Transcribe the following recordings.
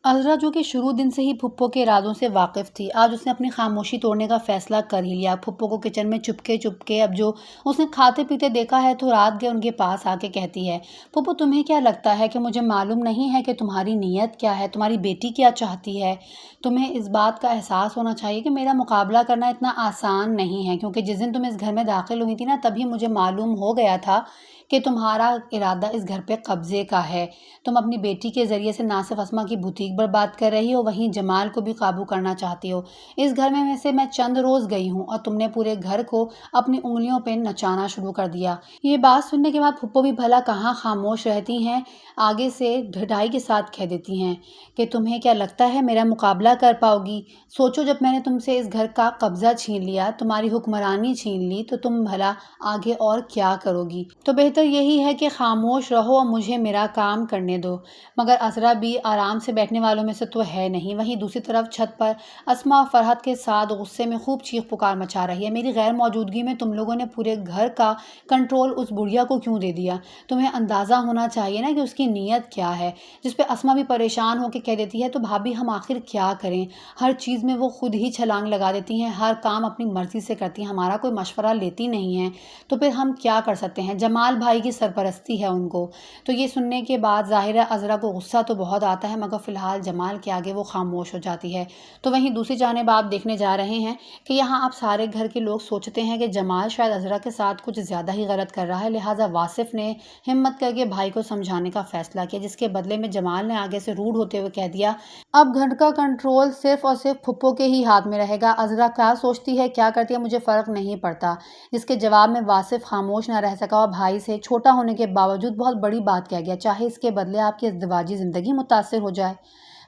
अज़रा जो कि शुरू दिन से ही फुप्पो के इरादों से वाकिफ़ थी, आज उसने अपनी खामोशी तोड़ने का फ़ैसला कर ही लिया। फुप्पो को किचन में चुपके-चुपके अब जो उसने खाते-पीते देखा है तो रात गए उनके पास आके कहती है, "फुप्पो तुम्हें क्या लगता है कि मुझे मालूम नहीं है कि तुम्हारी नीयत क्या है, तुम्हारी बेटी क्या चाहती है? तुम्हें इस बात का एहसास होना चाहिए कि मेरा मुकाबला करना इतना आसान नहीं है, क्योंकि जिस दिन तुम इस घर में दाखिल हुई थी ना, तभी मुझे मालूम हो गया था कि तुम्हारा इरादा इस घर पे कब्ज़े का है। तुम अपनी बेटी के ज़रिए से ना सिर्फ अस्मा की बुटीक बर्बाद कर रही हो, वहीं जमाल को भी काबू करना चाहती हो। इस घर में से मैं चंद रोज़ गई हूँ और तुमने पूरे घर को अपनी उंगलियों पे नचाना शुरू कर दिया।" ये बात सुनने के बाद फुप्पो भी भला कहाँ खामोश रहती हैं, आगे से ढिठाई के साथ कह देती हैं कि तुम्हें क्या लगता है मेरा मुकाबला कर पाओगी? सोचो, जब मैंने तुमसे इस घर का कब्ज़ा छीन लिया, तुम्हारी हुक्मरानी छीन ली, तो तुम भला आगे और क्या करोगी? तो बेहतर यही है कि खामोश रहो और मुझे मेरा काम करने दो। मगर अज़रा भी आराम से बैठने वालों में से तो है नहीं। वहीं दूसरी तरफ छत पर अस्मा और फरहत के साथ गुस्से में खूब चीख पुकार मचा रही है। मेरी गैर मौजूदगी में तुम लोगों ने पूरे घर का कंट्रोल उस बुढ़िया को क्यों दे दिया? तुम्हें अंदाज़ा होना चाहिए ना कि उसकी नीयत क्या है। जिस पे अस्मा भी परेशान होकर कह देती है, तो भाभी हम आखिर क्या करें? हर चीज़ में वो खुद ही छलांग लगा देती हैं, हर काम अपनी मर्ज़ी से करती हैं, हमारा कोई मशवरा लेती नहीं हैं। तो फिर हम क्या कर सकते हैं? जमाल भाई की सरपरस्ती है उनको। तो ये सुनने के बाद ज़ाहिर है अज़रा को गुस्सा तो बहुत आता है, मगर फ़िलहाल जमाल के आगे वो खामोश हो जाती है। तो वहीं दूसरी जानिब आप देखने जा रहे हैं कि यहाँ आप सारे घर के लोग सोचते हैं कि जमाल शायद अज़रा के साथ कुछ ज़्यादा ही गलत कर रहा है, लिहाजा वासिफ़ ने हिम्मत करके भाई को समझाने का फ़ैसला किया, जिसके बदले में जमाल ने आगे से रूड होते हुए कह दिया, अब घर का कंट्रोल सिर्फ़ और सिर्फ़ फुप्पो के ही हाथ में रहेगा। अज़रा क्या सोचती है, क्या करती है, मुझे फ़र्क नहीं पड़ता। जिसके जवाब में वासिफ़ खामोश न रह सका और भाई से छोटा होने के बावजूद बहुत बड़ी बात कह गया, चाहे इसके बदले आपकी इज़्दिवाजी ज़िंदगी मुतासिर हो जाए।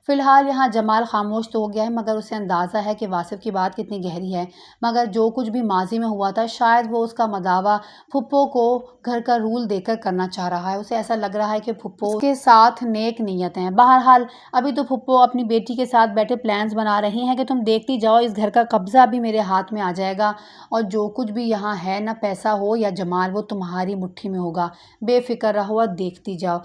फ़िलहाल यहाँ जमाल खामोश तो हो गया है, मगर उसे अंदाज़ा है कि वासिफ़ की बात कितनी गहरी है। मगर जो कुछ भी माज़ी में हुआ था, शायद वो उसका मदावा फुप्पो को घर का रूल देकर करना चाह रहा है। उसे ऐसा लग रहा है कि फुप्पो उसके साथ नेक नीयत हैं। बहरहाल अभी तो फुप्पो अपनी बेटी के साथ बैठे प्लान्स बना रही हैं कि तुम देखती जाओ, इस घर का कब्ज़ा भी मेरे हाथ में आ जाएगा और जो कुछ भी यहाँ है ना, पैसा हो या जमाल, वो तुम्हारी मुट्ठी में होगा। बेफ़िक्र रहो और देखती जाओ।